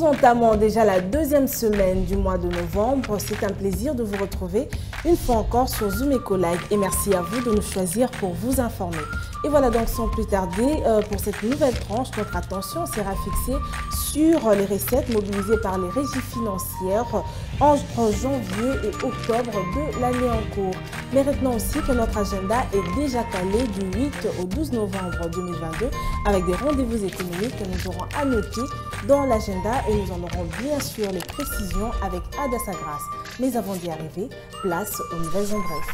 entamons déjà la deuxième semaine du mois de novembre. C'est un plaisir de vous retrouver une fois encore sur Zoom Eco Live et merci à vous de nous choisir pour vous informer. Et voilà donc sans plus tarder, pour cette nouvelle tranche, notre attention sera fixée sur les recettes mobilisées par les régies financières entre janvier et octobre de l'année en cours. Mais retenons aussi que notre agenda est déjà calé du 8 au 12 novembre 2022 avec des rendez-vous économiques que nous aurons à noter dans l'agenda et nous en aurons bien sûr les précisions avec Ada Sagras. Mais avant d'y arriver, place aux nouvelles en bref.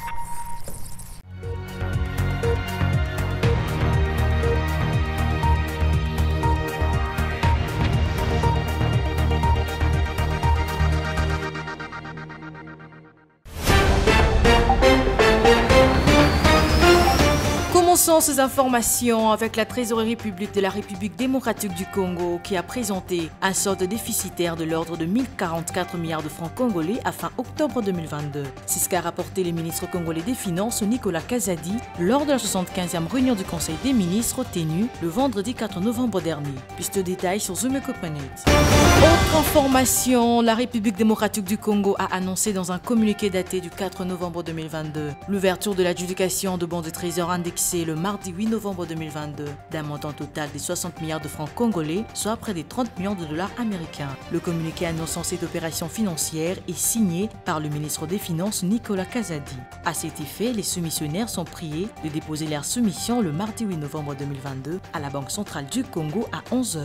Commençons ces informations avec la trésorerie publique de la République démocratique du Congo qui a présenté un solde déficitaire de l'ordre de 1044 milliards de francs congolais à fin octobre 2022. C'est ce qu'a rapporté le ministre congolais des Finances Nicolas Kazadi lors de la 75e réunion du Conseil des ministres tenue le vendredi 4 novembre dernier. Plus de détails sur Zoom Eco Planet. Autre information, la République démocratique du Congo a annoncé dans un communiqué daté du 4 novembre 2022 l'ouverture de l'adjudication de bons de trésor indexés le mardi 8 novembre 2022 d'un montant total de 60 milliards de francs congolais, soit près de 30 millions de dollars américains. Le communiqué annonçant cette opération financière est signé par le ministre des Finances Nicolas Kazadi. À cet effet, les soumissionnaires sont priés de déposer leur soumission le mardi 8 novembre 2022 à la Banque centrale du Congo à 11 h.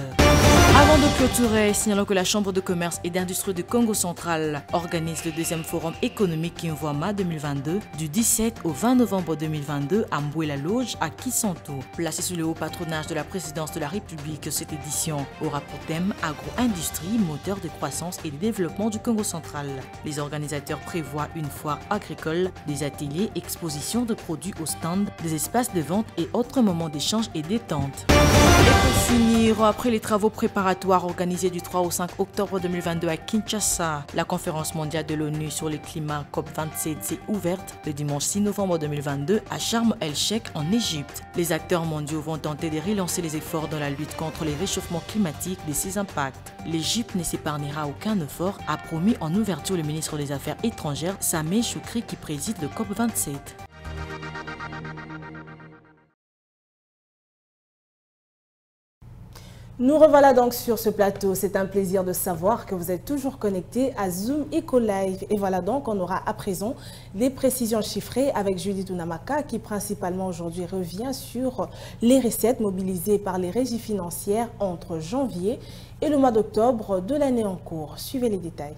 Avant de clôturer, signalons que la Chambre de commerce et d'industrie du Congo central organise le deuxième forum économique Kinvama 2022 du 17 au 20 novembre 2022 à Mboué-la-Loge à Kisanto. Placé sous le haut patronage de la présidence de la République, cette édition aura pour thème agro-industrie, moteur de croissance et de développement du Congo central. Les organisateurs prévoient une foire agricole, des ateliers, expositions de produits au stand, des espaces de vente et autres moments d'échange et détente. Et pour finir, après les travaux préparatoires organisés du 3 au 5 octobre 2022 à Kinshasa, la conférence mondiale de l'ONU sur le climat COP27 s'est ouverte le dimanche 6 novembre 2022 à Sharm el-Sheikh en Égypte. Les acteurs mondiaux vont tenter de relancer les efforts dans la lutte contre les réchauffements climatiques et ses impacts. L'Égypte ne s'épargnera aucun effort, a promis en ouverture le ministre des Affaires étrangères Sameh Choukri qui préside le COP27. Nous revoilà donc sur ce plateau. C'est un plaisir de savoir que vous êtes toujours connectés à Zoom Eco Live. Et voilà donc, on aura à présent les précisions chiffrées avec Judith Unamaka qui principalement aujourd'hui revient sur les recettes mobilisées par les régies financières entre janvier et le mois d'octobre de l'année en cours. Suivez les détails.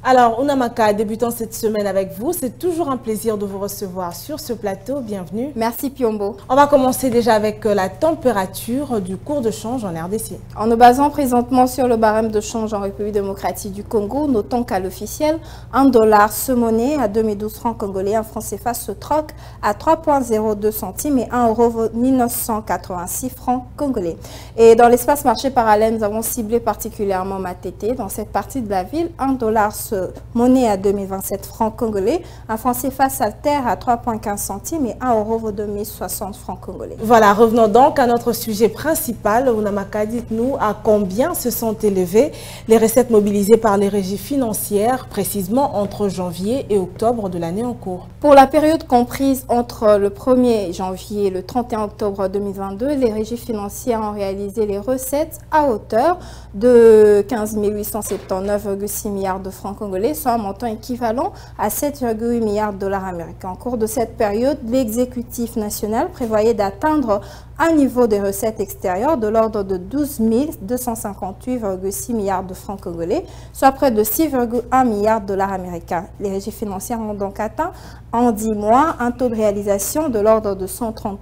Alors, Unamaka, débutant cette semaine avec vous, c'est toujours un plaisir de vous recevoir sur ce plateau. Bienvenue. Merci Piombo. On va commencer déjà avec la température du cours de change en RDC. En nous basant présentement sur le barème de change en République démocratique du Congo, notons qu'à l'officiel, $1 se monnaie à 2012 francs congolais, un franc CFA se troque à 3,02 centimes et 1 euro 1986 francs congolais. Et dans l'espace marché parallèle, nous avons ciblé particulièrement Matete. Dans cette partie de la ville, $1 se monnaie à 2027 francs congolais, un franc CFA s'altère à 3,15 centimes et 1 euro vaut 2060 francs congolais. Voilà, revenons donc à notre sujet principal. Unamaka, dites-nous à combien se sont élevées les recettes mobilisées par les régies financières, précisément entre janvier et octobre de l'année en cours. Pour la période comprise entre le 1er janvier et le 31 octobre 2022, les régies financières ont réalisé les recettes à hauteur de 15 879,6 milliards de francs congolais, soit un montant équivalent à 7,8 milliards de dollars américains. Au cours de cette période, l'exécutif national prévoyait d'atteindre un niveau de recettes extérieures de l'ordre de 12 258,6 milliards de francs congolais, soit près de 6,1 milliards de dollars américains. Les régies financières ont donc atteint en 10 mois un taux de réalisation de l'ordre de 130%.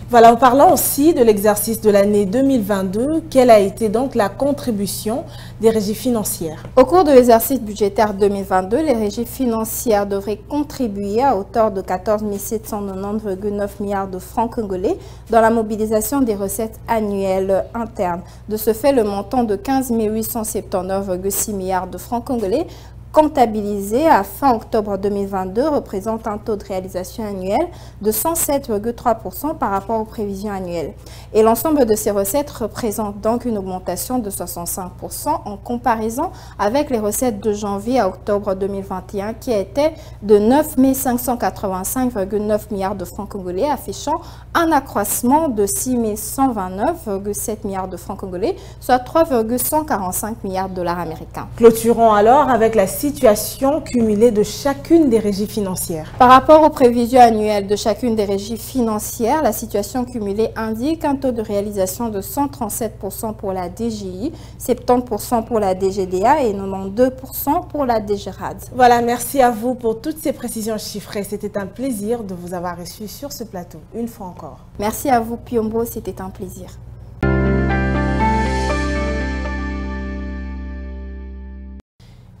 Voilà, en parlant aussi de l'exercice de l'année 2022, quelle a été donc la contribution des régies financières? Au cours de l'exercice budgétaire 2022, les régies financières devraient contribuer à hauteur de 14 790,9 milliards de francs congolais dans la mobilisation mobilisation des recettes annuelles internes. De ce fait, le montant de 15 879,6 milliards de francs congolais comptabilisé à fin octobre 2022 représente un taux de réalisation annuel de 107,3% par rapport aux prévisions annuelles. Et l'ensemble de ces recettes représente donc une augmentation de 65% en comparaison avec les recettes de janvier à octobre 2021 qui étaient de 9 585,9 milliards de francs congolais, affichant un accroissement de 6 129,7 milliards de francs congolais, soit 3,145 milliards de dollars américains. Clôturons alors avec la situation cumulée de chacune des régies financières. Par rapport aux prévisions annuelles de chacune des régies financières, la situation cumulée indique un taux de réalisation de 137% pour la DGI, 70% pour la DGDA et 92% pour la DGRAD. Voilà, merci à vous pour toutes ces précisions chiffrées. C'était un plaisir de vous avoir reçu sur ce plateau, une fois encore. Merci à vous, Piombo, c'était un plaisir.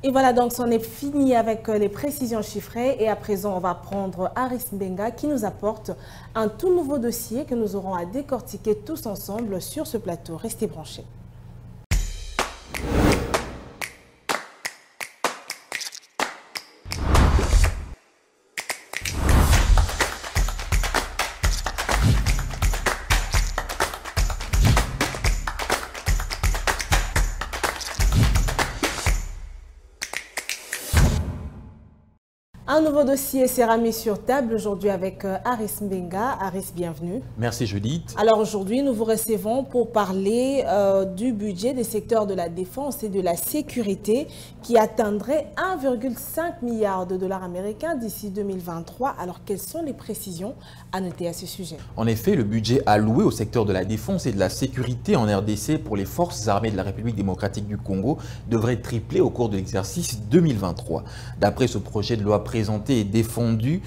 Et voilà, donc c'en est fini avec les précisions chiffrées. Et à présent, on va prendre Aris Mbenga qui nous apporte un tout nouveau dossier que nous aurons à décortiquer tous ensemble sur ce plateau. Restez branchés. Un nouveau dossier sera mis sur table aujourd'hui avec Aris Mbenga. Aris, bienvenue. Merci Judith. Alors aujourd'hui, nous vous recevons pour parler du budget des secteurs de la défense et de la sécurité qui atteindrait 1,5 milliard de dollars américains d'ici 2023. Alors quelles sont les précisions à noter à ce sujet? En effet, le budget alloué au secteur de la défense et de la sécurité en RDC pour les forces armées de la République démocratique du Congo devrait tripler au cours de l'exercice 2023. D'après ce projet de loi présenté et défendu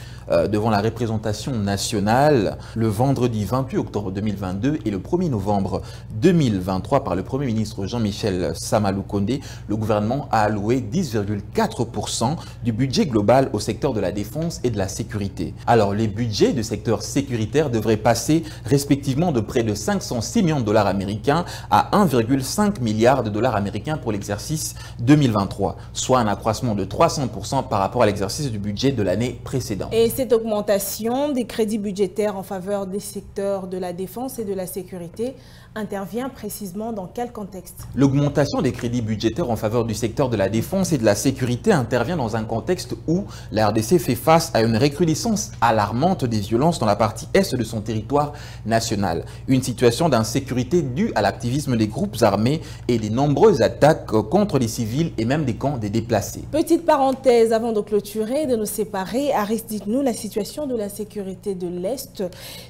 devant la représentation nationale le vendredi 28 octobre 2022 et le 1er novembre 2023 par le Premier ministre Jean-Michel Sama Lukonde, le gouvernement a alloué 10,4% du budget global au secteur de la défense et de la sécurité. Alors les budgets du secteur sécuritaire devraient passer respectivement de près de 506 millions de dollars américains à 1,5 milliard de dollars américains pour l'exercice 2023, soit un accroissement de 300% par rapport à l'exercice du budget de l'année précédente. Et cette augmentation des crédits budgétaires en faveur des secteurs de la défense et de la sécurité intervient précisément dans quel contexte? L'augmentation des crédits budgétaires en faveur du secteur de la défense et de la sécurité intervient dans un contexte où la RDC fait face à une recrudescence alarmante des violences dans la partie est de son territoire national. Une situation d'insécurité due à l'activisme des groupes armés et des nombreuses attaques contre les civils et même des camps des déplacés. Petite parenthèse avant de clôturer, de nous séparer. Aris, dites-nous, la situation de la sécurité de l'Est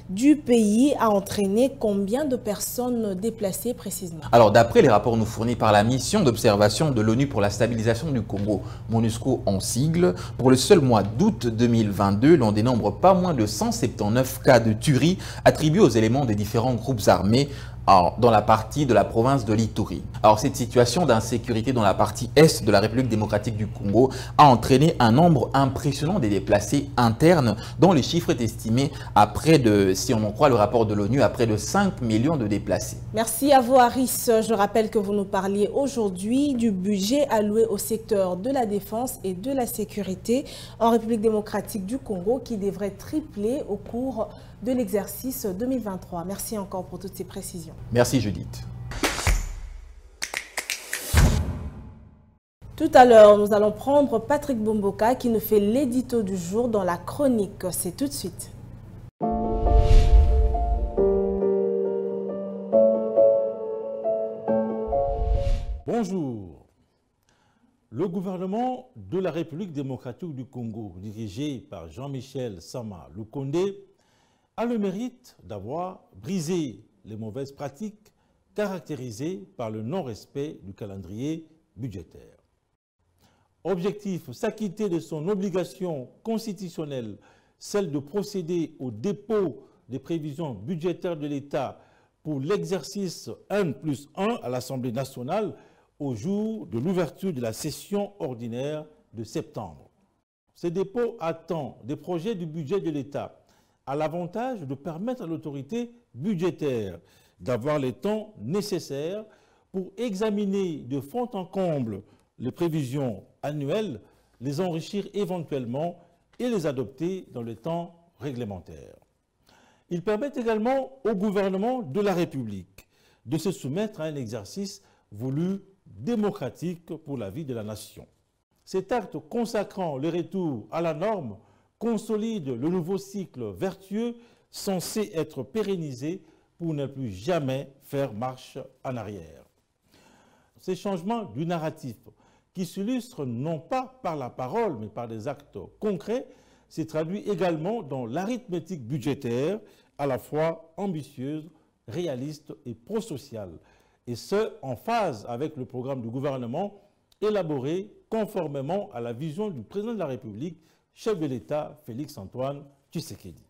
du pays a entraîné combien de personnes déplacées précisément? Alors d'après les rapports nous fournis par la mission d'observation de l'ONU pour la stabilisation du Congo, MONUSCO en sigle, pour le seul mois d'août 2022, l'on dénombre pas moins de 179 cas de tuerie attribués aux éléments des différents groupes armés dans la partie de la province de l'Ituri. Alors cette situation d'insécurité dans la partie est de la République démocratique du Congo a entraîné un nombre impressionnant des déplacés internes dont le chiffre est estimé à près de, si on en croit le rapport de l'ONU, à près de 5 millions de déplacés. Merci à vous Aris. Je rappelle que vous nous parliez aujourd'hui du budget alloué au secteur de la défense et de la sécurité en République démocratique du Congo qui devrait tripler au cours de l'exercice 2023. Merci encore pour toutes ces précisions. Merci Judith. Tout à l'heure, nous allons prendre Patrick Bomboka qui nous fait l'édito du jour dans la chronique. C'est tout de suite. Bonjour. Le gouvernement de la République démocratique du Congo, dirigé par Jean-Michel Sama Lukonde, a le mérite d'avoir brisé les mauvaises pratiques caractérisées par le non-respect du calendrier budgétaire. Objectif, s'acquitter de son obligation constitutionnelle, celle de procéder au dépôt des prévisions budgétaires de l'État pour l'exercice 1+1 à l'Assemblée nationale au jour de l'ouverture de la session ordinaire de septembre. Ce dépôt attend des projets du budget de l'État a l'avantage de permettre à l'autorité budgétaire d'avoir les temps nécessaires pour examiner de fond en comble les prévisions annuelles, les enrichir éventuellement et les adopter dans le temps réglementaire. Il permet également au gouvernement de la République de se soumettre à un exercice voulu démocratique pour la vie de la nation. Cet acte consacrant le retour à la norme consolide le nouveau cycle vertueux censé être pérennisé pour ne plus jamais faire marche en arrière. Ces changements du narratif, qui s'illustrent non pas par la parole mais par des actes concrets, s'est traduit également dans l'arithmétique budgétaire à la fois ambitieuse, réaliste et prosociale, et ce, en phase avec le programme du gouvernement élaboré conformément à la vision du président de la République, chef de l'État, Félix-Antoine Tshisekedi.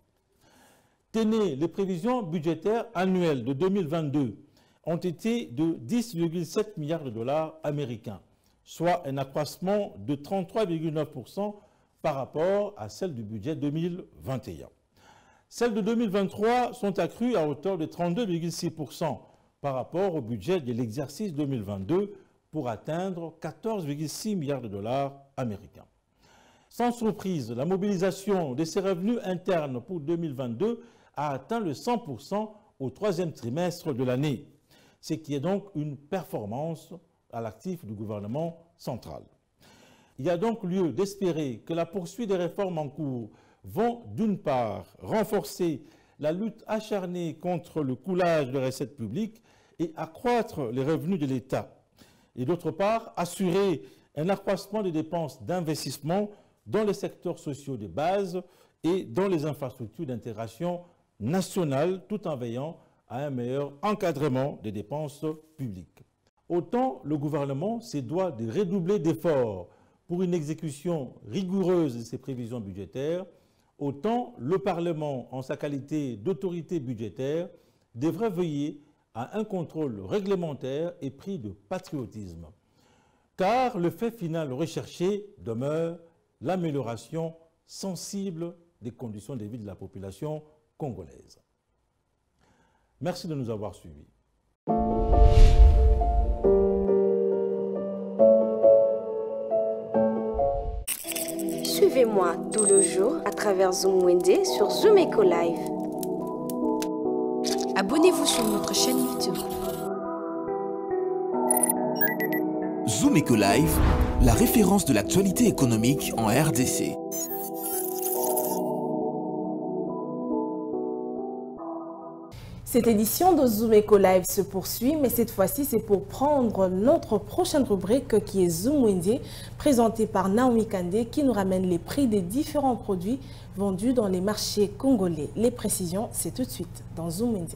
Tenez, les prévisions budgétaires annuelles de 2022 ont été de 10,7 milliards de dollars américains, soit un accroissement de 33,9% par rapport à celle du budget 2021. Celles de 2023 sont accrues à hauteur de 32,6% par rapport au budget de l'exercice 2022 pour atteindre 14,6 milliards de dollars américains. Sans surprise, la mobilisation de ces revenus internes pour 2022 a atteint le 100% au troisième trimestre de l'année, ce qui est donc une performance à l'actif du gouvernement central. Il y a donc lieu d'espérer que la poursuite des réformes en cours vont d'une part renforcer la lutte acharnée contre le coulage de recettes publiques et accroître les revenus de l'État, et d'autre part assurer un accroissement des dépenses d'investissement dans les secteurs sociaux de base et dans les infrastructures d'intégration nationale, tout en veillant à un meilleur encadrement des dépenses publiques. Autant le gouvernement se doit de redoubler d'efforts pour une exécution rigoureuse de ses prévisions budgétaires, autant le Parlement, en sa qualité d'autorité budgétaire, devrait veiller à un contrôle réglementaire et pris de patriotisme. Car le fait final recherché demeure l'amélioration sensible des conditions de vie de la population congolaise. Merci de nous avoir suivis. Suivez-moi tout le jour à travers Zoom Wende sur Zoom Eco Live. Abonnez-vous sur notre chaîne YouTube. Zoom Eco Live, la référence de l'actualité économique en RDC. Cette édition de Zoom Eco Live se poursuit, mais cette fois-ci, c'est pour prendre notre prochaine rubrique qui est Zoom Wende, présentée par Naomi Kandé, qui nous ramène les prix des différents produits vendus dans les marchés congolais. Les précisions, c'est tout de suite dans Zoom Wende.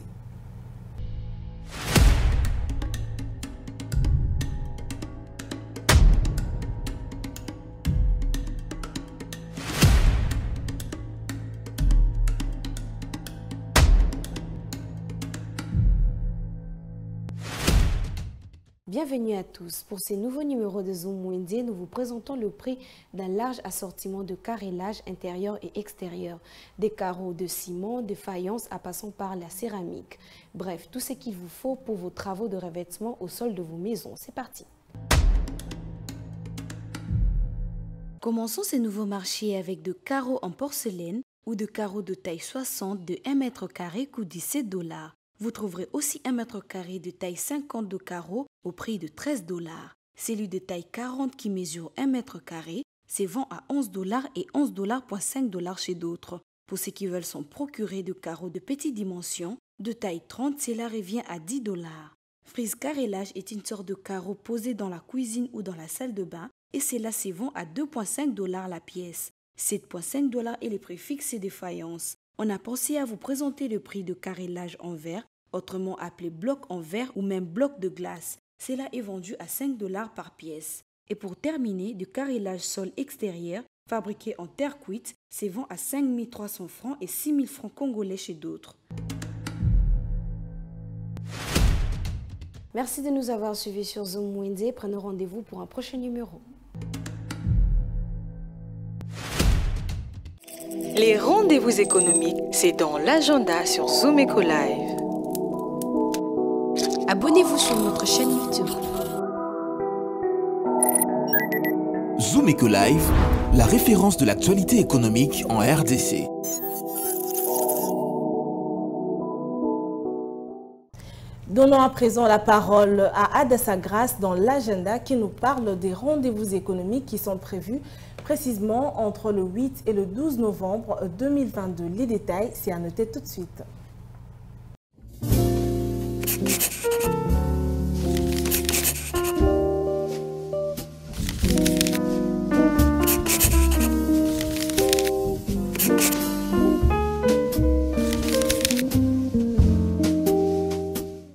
Bienvenue à tous. Pour ces nouveaux numéros de Zoom Wende, nous vous présentons le prix d'un large assortiment de carrelage intérieur et extérieur, des carreaux de ciment, de faïence à passant par la céramique. Bref, tout ce qu'il vous faut pour vos travaux de revêtement au sol de vos maisons. C'est parti. Commençons ces nouveaux marchés avec de carreaux en porcelaine ou de carreaux de taille 60 de 1 mètre carré coût $17. Vous trouverez aussi 1 mètre carré de taille 50 de carreaux au prix de $13. Celui de taille 40 qui mesure 1 mètre carré se vend à $11 et $11,5 chez d'autres. Pour ceux qui veulent s'en procurer de carreaux de petite dimension, de taille 30, cela revient à $10. Frise carrelage est une sorte de carreau posé dans la cuisine ou dans la salle de bain et cela se vend à $2,5 la pièce. $7,5 est le prix fixé des faïences. On a pensé à vous présenter le prix de carrelage en verre, autrement appelé bloc en verre ou même bloc de glace. Cela est vendu à $5 par pièce. Et pour terminer, du carrelage sol extérieur, fabriqué en terre cuite, se vend à 5 300 francs et 6 000 francs congolais chez d'autres. Merci de nous avoir suivis sur Zoom Wende. Prenons rendez-vous pour un prochain numéro. Les rendez-vous économiques, c'est dans l'agenda sur Zoom Eco Live. Abonnez-vous sur notre chaîne YouTube. Zoom Eco Live, la référence de l'actualité économique en RDC. Donnons à présent la parole à Adassa Grace dans l'agenda qui nous parle des rendez-vous économiques qui sont prévus précisément entre le 8 et le 12 novembre 2022. Les détails, c'est à noter tout de suite.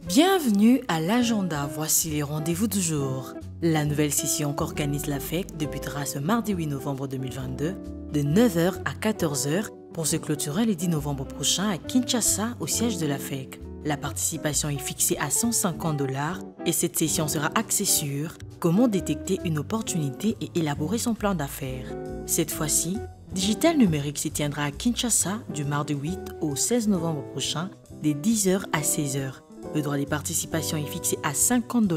Bienvenue à l'agenda, voici les rendez-vous du jour. La nouvelle session qu'organise la FEC débutera ce mardi 8 novembre 2022 de 9h à 14h pour se clôturer le 10 novembre prochain à Kinshasa au siège de la FEC. La participation est fixée à $150 et cette session sera axée sur comment détecter une opportunité et élaborer son plan d'affaires. Cette fois-ci, Digital Numérique s'y tiendra à Kinshasa du mardi 8 au 16 novembre prochain de 10h à 16h. Le droit des participations est fixé à $50.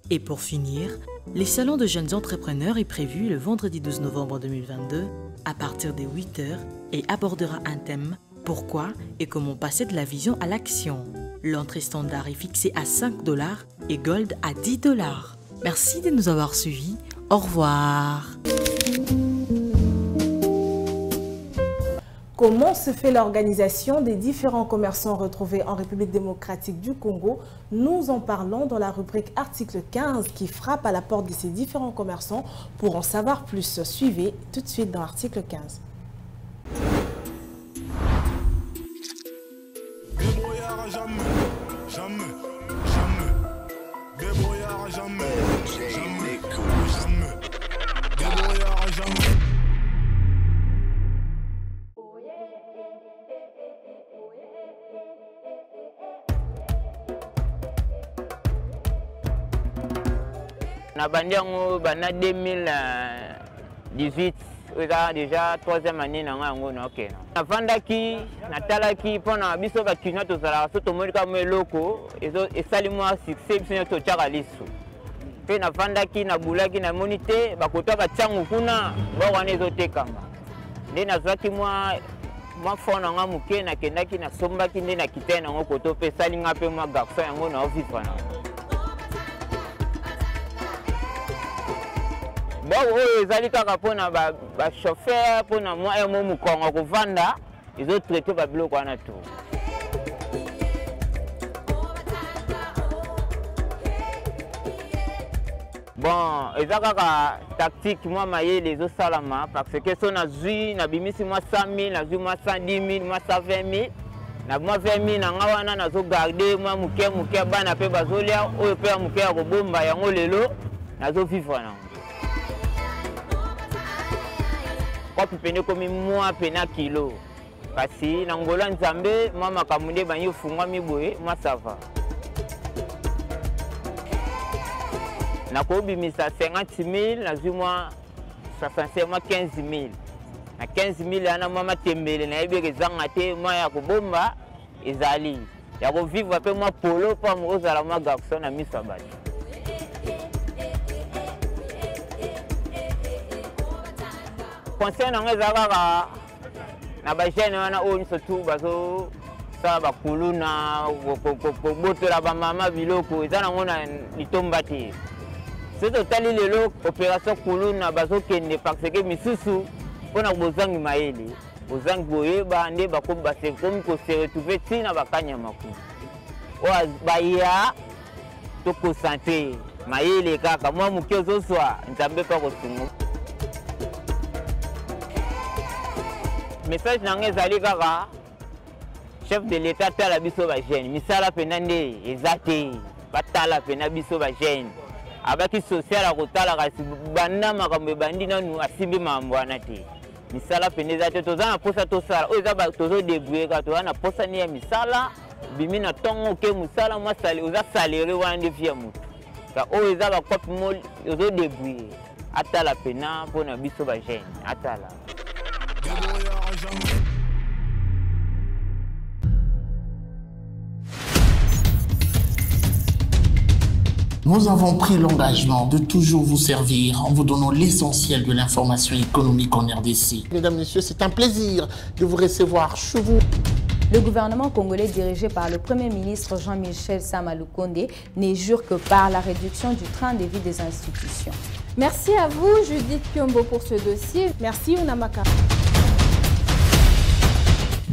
Et pour finir, les salons de jeunes entrepreneurs est prévu le vendredi 12 novembre 2022 à partir de 8h et abordera un thème « Pourquoi et comment passer de la vision à l'action ». L'entrée standard est fixée à $5 et Gold à $10. Merci de nous avoir suivis. Au revoir. Comment se fait l'organisation des différents commerçants retrouvés en République démocratique du Congo? Nous en parlons dans la rubrique article 15 qui frappe à la porte de ces différents commerçants. Pour en savoir plus, suivez tout de suite dans l'article 15. Na bandiango bana 2018 oza déjà troisième année na ngango na ok na vandaki na talaki pona biso ba kina to sala so to molika meloko ezo esali moi succès biso to tchaka lisu pe na vandaki na bulaki na monite bakota ba tsangu kuna ba wana ezo tekama nde na zwaki moi fona nga muke na kendaki na sombaki nde na kitena ngo koto pe sali nga pe moi garçon yango na vivre na bon ezali kaka pona ba chauffeur pona moi et mon mukongo ko vanda ils ont traité ba biloko wana tout bon ezaka ka tactique moi maye les autres salama parce que son azui na bimisi moi 100 000 na zui moi 110 000 moi 120 000 na moi 20 000 na nga wana na zo garder moi muke bana pe bazolia oyo pe muke ya ko bomba yango lelo na zo vivre na kwa pipene komi mwa pena kilo kasi na ngola nzambe mwa makamunde banyi fungwa miboye mwa sava na ko bimisa 50 000 na zui mwa 65 mwa 15 000 na 15 000 ana mwa matembele na yebeke zanga te mwa ya kobomba ezali ya ko vivre pe mwa polo pa mo ozala mwa garçon na miso bati conseil na nga ezalaka na bagene wana oyo surtout bazo sala bakuluna kobotola bamama biloko eza nango na litomba te so totali lelo opération kuluna bazokende parce que misusu mpona bozangi mayele bozangi boyeba nde bakomi kose retrouve ntina bakanya makulu oyo baya tokoncentre mayele kaka mwa moke ozozwa nzambe mpa kosungu message nanga ezali kaka chef de l'état tala biso ba jeune misala pena nde eza te batala pena biso ba jeune abaki social akotala kasi banda makambo ebandi nanu asimbi mambo wana te misala pena eza te toza na posa tosala oyo eza tozo débrouiller ka toza na posa ni ya misala bimi na ntongo oke mosala mwa oza salere wana nde vi ya motu ka oyo eza bakope mo ozo débrouiller atala pena mpona biso ba jeune atala Nous avons pris l'engagement de toujours vous servir en vous donnant l'essentiel de l'information économique en RDC. Mesdames, Messieurs, c'est un plaisir de vous recevoir chez vous. Le gouvernement congolais dirigé par le Premier ministre Jean-Michel Sama Lukonde n'est jure que par la réduction du train de vie des institutions. Merci à vous, Judith Piombo, pour ce dossier. Merci, Unamaka.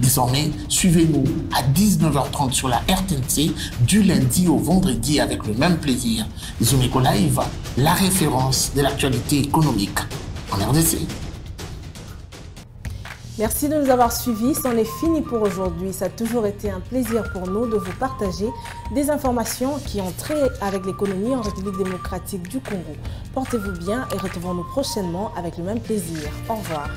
Désormais, suivez-nous à 19h30 sur la RTNC du lundi au vendredi avec le même plaisir. Zumeko Live, la référence de l'actualité économique en RDC. Merci de nous avoir suivis. C'en est fini pour aujourd'hui. Ça a toujours été un plaisir pour nous de vous partager des informations qui ont trait avec l'économie en République démocratique du Congo. Portez-vous bien et retrouvons-nous prochainement avec le même plaisir. Au revoir.